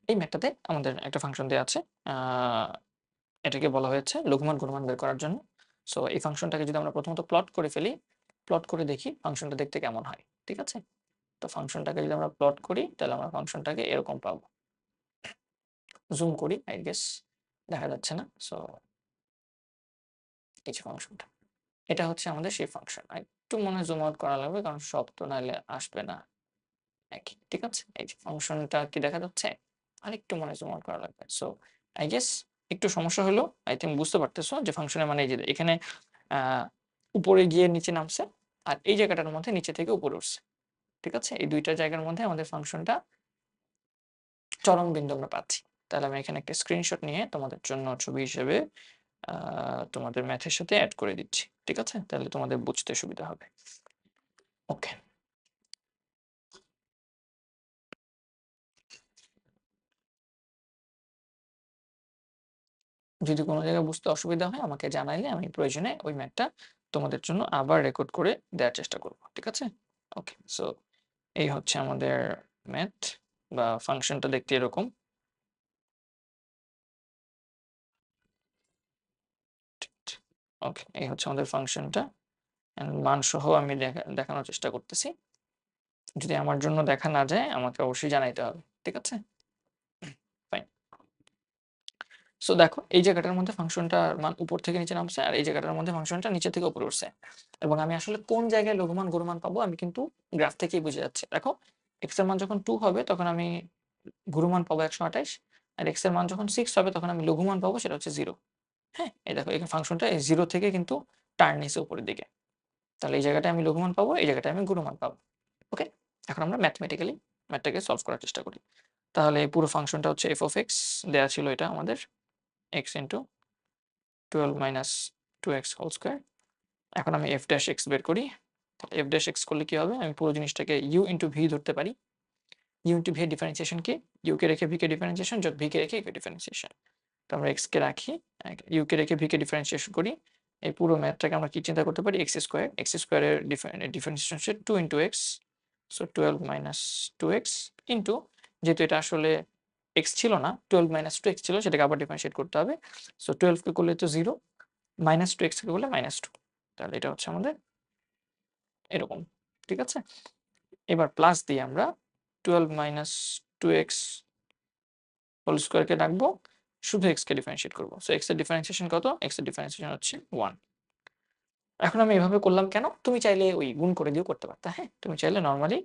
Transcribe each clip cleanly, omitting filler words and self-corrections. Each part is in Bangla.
এই ম্যাথটাতে আমাদের একটা ফাংশন দেয়া আছে। আ এটাকে বলা হয়েছে লঘুমান গুণমান বের করার জন্য। সো এই ফাংশনটাকে যদি আমরা প্রথমত প্লট করে ফেলি, প্লট করে দেখি ফাংশনটা দেখতে কেমন হয়। ঠিক আছে? তো ফাংশনটাকে যদি আমরা প্লট করি তাহলে আমরা ফাংশনটাকে এরকম পাবো। জুম করি আই গেস দেখা যাচ্ছে না। সো এই যে ফাংশনটা। এটা হচ্ছে আমাদের সেই ফাংশন। আরেকটু মনে হয় জুম আউট করা লাগবে কারণ সব তো নাইলে আসবে না একই। ঠিক আছে? এই যে ফাংশনটা কি দেখা যাচ্ছে? আরেকটু মনে হয় জুম আউট করা লাগবে। সো আই গেস একটু সমস্যা হলেও আই থিংক বুঝতে পারতেছো যে ফাংশনের মানে এই যে এখানে আ উপরে গিয়ে নিচে নামছে। আর এই জায়গাটার মধ্যে নিচে থেকে উপরে উঠছে। ঠিক আছে? এই ২ টা জায়গার মধ্যে আমাদের ফাংশনটা চরম বিন্দু আমরা পাচ্ছি। তাহলে আমি এখানে একটা স্ক্রিনশট নিয়ে তোমাদের জন্য ছবি হিসেবে আ তোমাদের ম্যাথের সাথে এড করে দিচ্ছি। ঠিক আছে? তাহলে তোমাদের বুঝতে সুবিধা হবে। ওকে। যদি কোন জায়গায় বুঝতে অসুবিধা হয় আমাকে জানাইলে আমি প্রয়োজনে ওই ম্যাথটা তোমাদের জন্য আবার রেকর্ড করে দেওয়ার চেষ্টা করব। ঠিক আছে? ওকে। সো এই হচ্ছে আমাদের ম্যাথ বা ফাংশনটা দেখতে এরকম। ওকে। এই হচ্ছে আমাদের ফাংশনটা। অ্যান্ড মানসহ আমি দেখানোর চেষ্টা করতেছি। যদি আমার জন্য দেখা না যায় আমাকে অবশ্যই জানাইতে হবে। ঠিক আছে? ফাইন। সো দেখো এই জায়গাটার মধ্যে ফাংশনটার মান উপর থেকে নিচে নামছে আর এই জায়গাটার মধ্যে ফাংশনটা নিচে থেকে উপরে উঠছে। এবং আমি আসলে কোন জায়গায় লঘুমান গুণমান পাবো আমি কিন্তু গ্রাফ থেকেই বুঝে যাচ্ছি। দেখো x এর মান যখন 2 হবে তখন আমি গুণমান পাবো ১২৮ আর x এর মান যখন 6 হবে তখন আমি লঘুমান পাবো সেটা হচ্ছে 0। হ্যাঁ? এই দেখো এখানে ফাংশনটা এই 0 থেকে কিন্তু টার্ন নিছে উপরের দিকে। তাহলে এই জায়গাটায় আমি লঘুমান পাবো, এই জায়গাটায় আমি গুণমান পাবো। ওকে? এখন আমরা ম্যাথমেটিক্যালি ম্যাথটাকে সলভ করার চেষ্টা করি। তাহলে এই পুরো ফাংশনটা হচ্ছে f of x দেয়া ছিল এটা আমাদের x into 12 minus 2x whole square. এখন আমি f dash x বের করি। f dash x করলে কি হবে? আমি পুরো জিনিসটাকে u into v ধরতে পারি। u into v এর ডিফারেন্সিয়েশন কি? u কে রেখে v কে ডিফারেন্সিয়েশন যোগ v কে রেখে a কে ডিফারেন্সিয়েশন। তো আমরা x কে রাখি, u কে রেখে v কে ডিফারেন্সিয়েশন করি। এই পুরো ম্যাথটাকে আমরা কি চিন্তা করতে পারি? x square. x স্কয়ারের ডিফারেন্সিয়েশন হচ্ছে 2 into x। So 12 minus 2x into যেহেতু এটা আসলে x ছিল না, 12 minus 2x ছিল সেটাকে আবার ডিফারেনশিয়েট করতে হবে। সো 12 কে করলে তো 0 মাইনাস 2x কে করলে -2 তাহলে এটা হচ্ছে আমাদের এরকম। ঠিক আছে? এবার প্লাস দিয়ে আমরা 12 minus 2x হোল স্কয়ার কে রাখবো। শুধু x কে ডিফারেনশিয়েট করব। সো x এর ডিফারেন্সিয়েশন কত? x এর ডিফারেন্সিয়েশন হচ্ছে 1। এখন আমি এভাবে করলাম কেন? তুমি চাইলে ওই গুণ করে দিয়েও করতে পারতা। হ্যাঁ? তুমি চাইলে নরমালি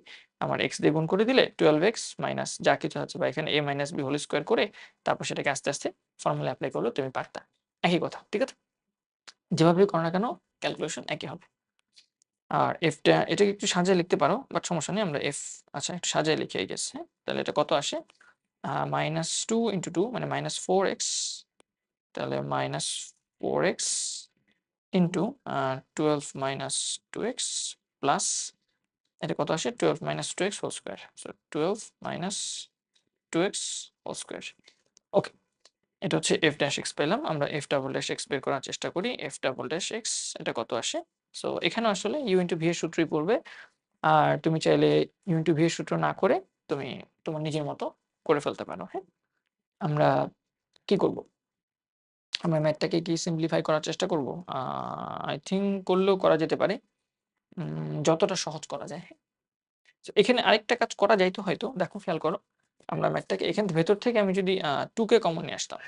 আমার x দিয়ে গুণ করে দিলে 12x মাইনাস যা কিছু আছে বা এখানে a minus b whole square করে তারপর সেটাকে আস্তে, আস্তে ফর্মুলা এপ্লাই করলেও তুমি পারতা। একই কথা। ঠিক আছে? যেভাবেই করো না কেন ক্যালকুলেশন একই হবে। আর টা এটাকে একটু সাজিয়ে লিখতে পারো। বাট সমস্যা নেই। আমরা আচ্ছা একটু সাজিয়ে লিখি I গেস, হ্যাঁ? তাহলে এটা কত আসে? -2 into 2 মানে -4x তাহলে -4x into 12 minus 2x plus এটা কত আসে? 12 minus 2x whole square. So 12 minus 2x whole square. Okay. এটা হচ্ছে f dash x পেলাম। আমরা f double dash x বের করার চেষ্টা করি। f double dash x এটা কত আসে? সো এখানেও আসলে u into v এর সূত্রই পড়বে। আর তুমি চাইলে u into v এর সূত্র না করে তুমি তোমার নিজের মতো করে ফেলতে পারো। হ্যাঁ? আমরা কি করব? আমরা ম্যাথটাকে কি সিম্পলিফাই করার চেষ্টা করব? আই থিংক করলেও করা যেতে পারে। যতটা সহজ করা যায়। হ্যাঁ? সো এখানে আরেকটা কাজ করা যাইত হয়তো। দেখো খেয়াল করো। আমরা ম্যাথটাকে এখান ভেতর থেকে আমি যদি 2 কে কমন নিয়ে আসতাম।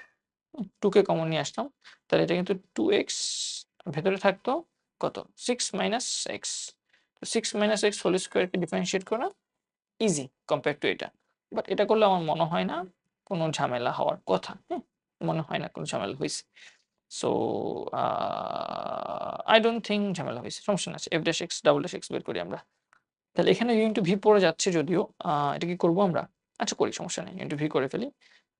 2 কে কমন নিয়ে আসতাম। তাহলে এটা কিন্তু 2x ভেতরে থাকতো কত? 6 মাইনাস x। তো 6 মাইনাস x হোল স্কয়ার কে ডিফারেনশিয়েট করা ইজি কম্পেয়ার টু এটা। বাট এটা করলে আমার মনে হয় না কোনো ঝামেলা হওয়ার কথা। হ্যাঁ? মনে হয় না কোনো ঝামেলা হইছে। So a I don't think ঝামেলা হইছে। সমস্যা না। f dash x double dash x বের করি আমরা। তাহলে এখানে u into v পড়ে যাচ্ছে যদিও। এটা কি করব আমরা? আচ্ছা করি সমস্যা নেই। into v করে ফেলি।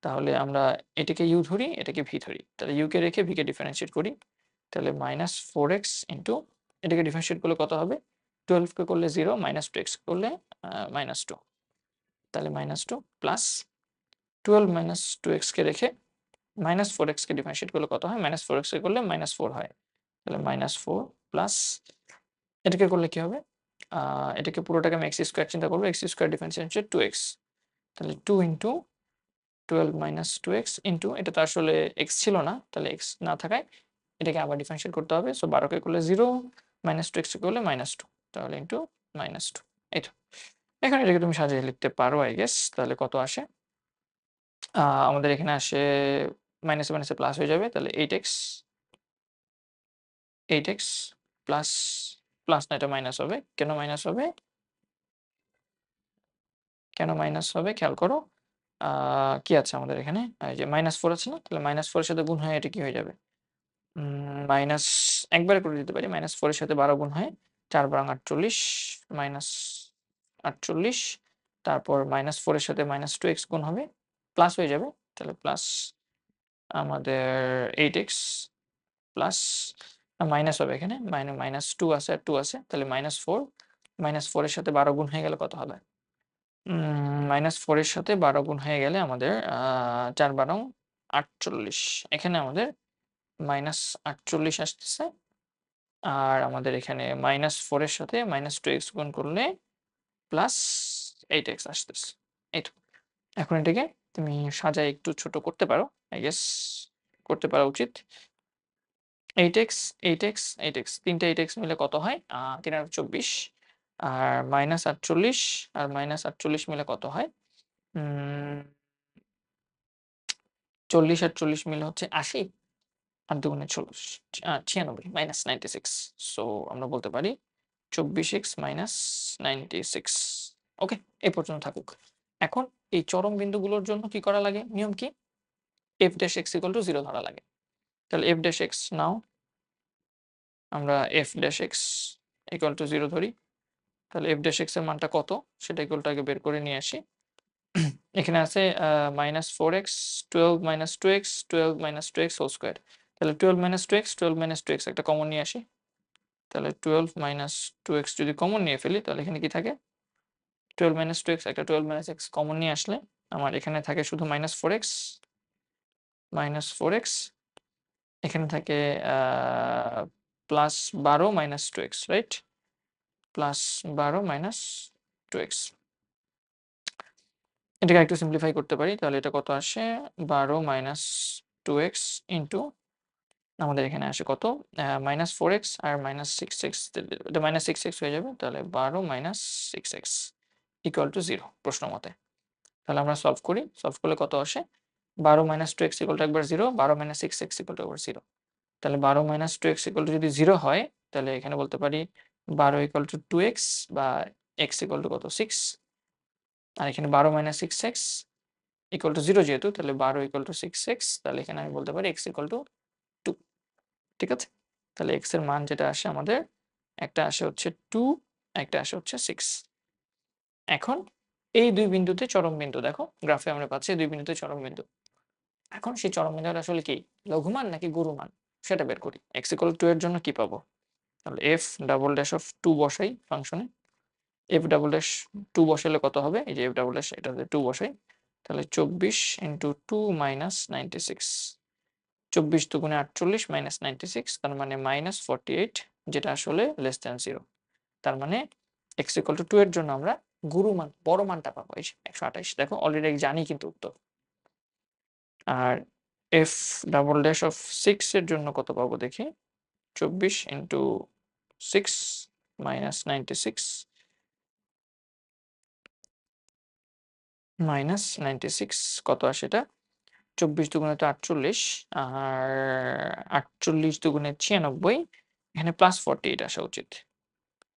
তাহলে আমরা এটাকে u ধরি, এটাকে v ধরি। তাহলে u কে রেখে v কে ডিফারেনশিয়েট করি। তাহলে -4x ইনটু এটাকে ডিফারেনশিয়েট করলে কত হবে? 12 কে করলে 0 -2x করলে -2 তাহলে -2 প্লাস 12 -2x কে রেখে -4x কে ডিফারেনশিয়েট করলে কত হয়? -4x কে করলে -4 হয়। তাহলে -4 প্লাস এটাকে করলে কি হবে? আ এটাকে পুরোটাকে আমি x স্কয়ার চিন্তা করব। x স্কয়ার ডিফারেন্সিয়েশন হচ্ছে 2x। তাহলে 2 ইনটু 12 মাইনাস 2x ইন্টু এটা তো আসলে x ছিল না, তাহলে x না থাকায় এটাকে আবার ডিফারেনশিয়েট করতে হবে। সো 12 কে করলে 0 মাইনাস 2x কে করলে -2 তাহলে ইন্টু -2 এই তো। এখন এটাকে তুমি সাজিয়ে লিখতে পারো আই গেস। তাহলে কত আসে? আমাদের এখানে আসে মাইনাসে মাইনাসে প্লাস হয়ে যাবে। তাহলে 8x প্লাস, প্লাস না এটা মাইনাস হবে। কেন মাইনাস হবে? কেন মাইনাস হবে খেয়াল করো। আ কি আছে আমাদের এখানে? এই যে -4 আছে না? তাহলে -4 এর সাথে গুণ হয়ে এটা কি হয়ে যাবে? মাইনাস একবারে করে দিতে পারি। -4 এর সাথে 12 গুণ হয়। ৪ বার 48 মাইনাস 48 তারপর -4 এর সাথে -2x গুণ হবে। প্লাস হয়ে যাবে। তাহলে প্লাস আমাদের 8x প্লাস মাইনাস হবে এখানে। -2 আছে আর 2 আছে। তাহলে -4 -4 এর সাথে 12 গুণ হয়ে গেলে কত হবে? -4 এর সাথে 12 গুণ হয়ে গেলে আমাদের ৪ বারং 48 এখানে আমাদের -48 আসতেছে। আর আমাদের এখানে -4 এর সাথে -2x গুণ করলে +8x আসতেছে। এই তো। এখন এটাকে তুমি সাজায় একটু ছোট করতে পারো। আই গেস করতে পারা উচিত। 8x, 8x, 8x ৩ টা 8x মিলে কত হয়? ৩ আর ২৪ আর -৪৮ আর -৪৮ মিলে কত হয়? উম ৪০ আর ৪০ মিলে হচ্ছে ৮০ আর দুগুণে ৪০ 96 -96 সো আমরা বলতে পারি 24x -96 ওকে? এই পর্যন্ত থাকুক। এখন এই চরম বিন্দুগুলোর জন্য কি করা লাগে? নিয়ম কি? f dash x equal to 0 ধরা লাগে। তাহলে f dash x নাও আমরা f dash x equal to 0 ধরি। তাহলে f dash x এর মানটা কত? সেটা ইকুয়াল টু আগে বের করে নিয়ে আসি। এখানে আছে -4x, 12 2x, 12 2x whole square. তাহলে 12 2x, 12 2x একটা কমন নিয়ে আসি। তাহলে 12 2x যদি কমন নিয়ে ফেলি তাহলে এখানে কি থাকে? 12 2x একটা 12 x কমন নিয়ে আসলে আমার এখানে থাকে শুধু -4x, -4x এখানে থাকে আ +12 2x রাইট? +12 2x এটাকে আরেকটু সিম্পলিফাই করতে পারি। তাহলে এটা কত আসে? 12 2x ইন্টু আমাদের এখানে আসে কত? -4x আর -6x এটা -6x হয়ে যাবে। তাহলে 12 6x ইকুয়াল টু 0 প্রশ্ন মতে। তাহলে আমরা সলভ করি। সলভ করলে কত আসে? 12 2x ইকুয়াল টু একবার 0, 12 6x ইকুয়াল টু আবার 0। তাহলে 12 2x ইকুয়াল টু যদি 0 হয় তাহলে এখানে বলতে পারি 12 ইকুয়াল টু 2x বা x ইকুয়াল টু কত? 6 আর এখানে 12 6x ইকুয়াল টু 0 যেহেতু তাহলে 12 ইকুয়াল টু 6x তাহলে এখানে আমি বলতে পারি x ইকুয়াল টু 2 ঠিক আছে? তাহলে x এর মান যেটা আসে আমাদের একটা আসে হচ্ছে 2 একটা আসে হচ্ছে 6। এখন এই ২ বিন্দুতে চরম বিন্দু দেখো গ্রাফে আমরা পাচ্ছি ২ বিন্দুতে চরম বিন্দু। এখন সেই চরম বিন্দুটা আসলে কি? লঘুমান নাকি গুরুমান সেটা বের করি। x ইকুয়াল টু 2 এর জন্য কি পাবো? তাহলে f ডাবল ড্যাশ অফ 2 বসাই ফাংশনে। f ডাবল ড্যাশ 2 বসালে কত হবে? এই যে f ডাবল ড্যাশ এটাতে 2 বসাই। তাহলে 24 ইন্টু 2 96 24 দুগুণে 48 96 তার মানে -48 যেটা আসলে লেস দ্যান 0 তার মানে x ইকুয়াল টু 2 এর জন্য আমরা গুরু মান বড় মানটা পাবো এই যে 128 দেখো অলরেডি জানি কিন্তু উত্তর। আর f ডাবল ড্যাশ অফ 6 এর জন্য কত পাবো দেখি 24 ইন্টু 6 96 কত আসে এটা 24 দুগুণে তো 48 আর 48 দুগুণে 96 এখানে +48 আসা উচিত।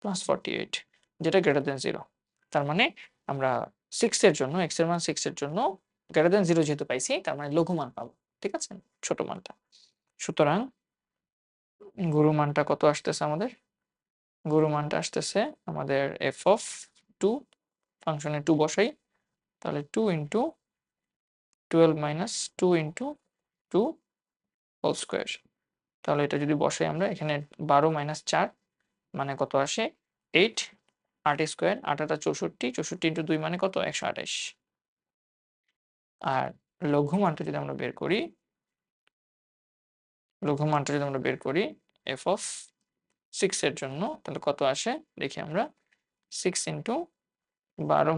+48 যেটা গ্রেটার দ্যান 0 তার মানে আমরা 6 এর জন্য x এর মান 6 এর জন্য গ্রেটার দ্যান 0 যেহেতু পাইছি তার মানে লঘু মান পাবো। ঠিক আছে? ছোট মানটা। সুতরাং গুরু মানটা কত আসতেছে আমাদের? গুরু মানটা আসতেছে আমাদের f অফ 2 ফাংশনে 2 বসাই। তাহলে 2 ইন্টু 12 2 ইন্টু 2 হোল স্কয়ার। তাহলে এটা যদি বসাই আমরা এখানে 12 4 মানে কত আসে 8 8 স্কয়ার 8 8 64 64 ইন্টু 2 মানে কত 128 আর লঘু মানটা যদি আমরা বের করি লঘু মানটা যদি আমরা বের করি f অফ 6 এর জন্য তাহলে কত আসে দেখি আমরা 6 into 12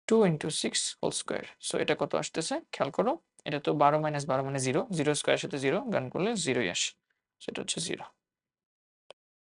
2 into 6 whole square. So এটা কত আসতেছে খেয়াল করো। এটা তো 12 - 12 মানে 0, 0 স্কোয়ারের সাথে 0 গান করলে 0ই আসে। সো এটা হচ্ছে 0।